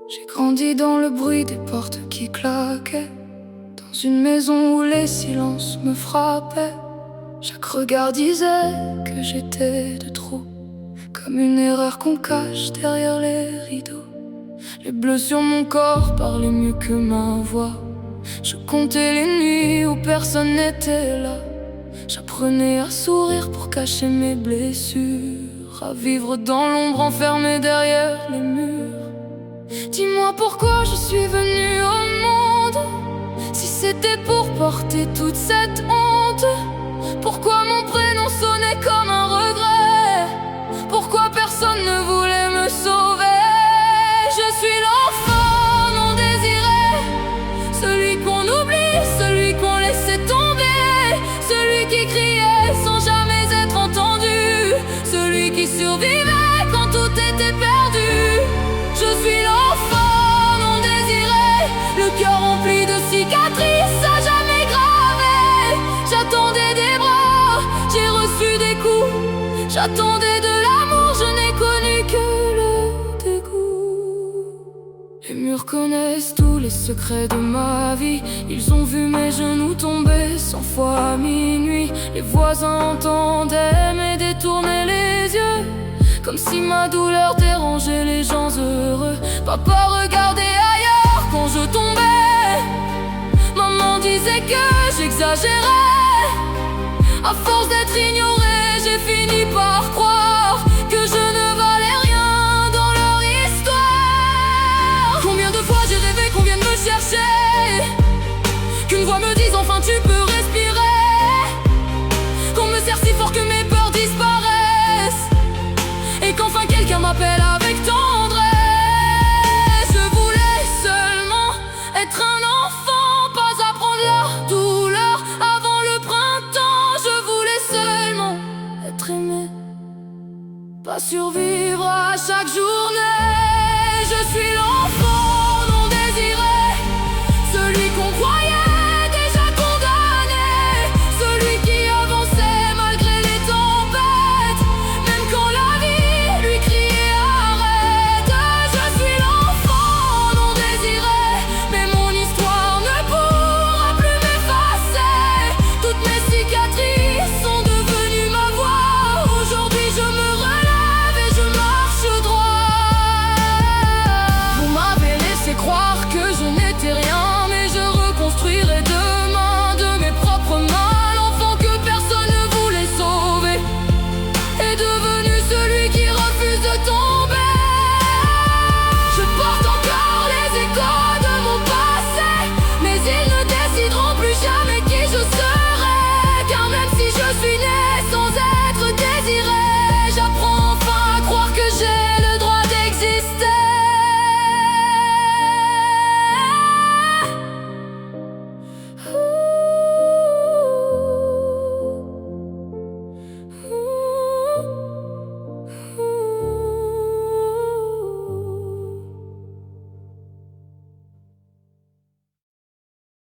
J'ai grandi dans le bruit des portes qui claquaient, dans une maison où les silences me frappaient. Chaque regard disait que j'étais de trop, comme une erreur qu'on cache derrière les rideaux. Les bleus sur mon corps parlaient mieux que ma voix. Je comptais les nuits où personne n'était là. J'apprenais à sourire pour cacher mes blessures, à vivre dans l'ombre enfermée derrière les murs. Dis-moi pourquoi je suis venue au monde, si c'était pour porter toute cette honte. Pourquoi mon prénom sonnait comme un regret? Pourquoi personne ne voulait me sauver? Je suis l'enfant non désiré, celui qu'on oublie, celui qu'on laissait tomber, celui qui criait sans jamais être entendu, celui qui survivait quand tout était perdu. Je suis l'enfant non désiré, le cœur rempli de cicatrices à jamais gravées. J'attendais des bras, j'ai reçu des coups. J'attendais de l'amour, je n'ai connu que le dégoût. Les murs connaissent tous les secrets de ma vie. Ils ont vu mes genoux tomber 100 fois à minuit. Les voisins entendaient mais détournaient les yeux, comme si ma douleur dérangeait les gens heureux. Papa regardait ailleurs quand je tombais. Maman disait que j'exagérais. À force d'être ignoré, j'ai fini par croire que je ne valais rien dans leur histoire. Combien de fois j'ai rêvé qu'on vienne me chercher, qu'une voix me dise enfin tu peux respirer, qu'on me serre si fort que mes peurs disparaissent, et qu'enfin quelqu'un m'appelle avec tendresse. Je voulais seulement être un enfant, pas apprendre la douleur avant le printemps. Je voulais seulement être aimé, pas survivre à chaque jour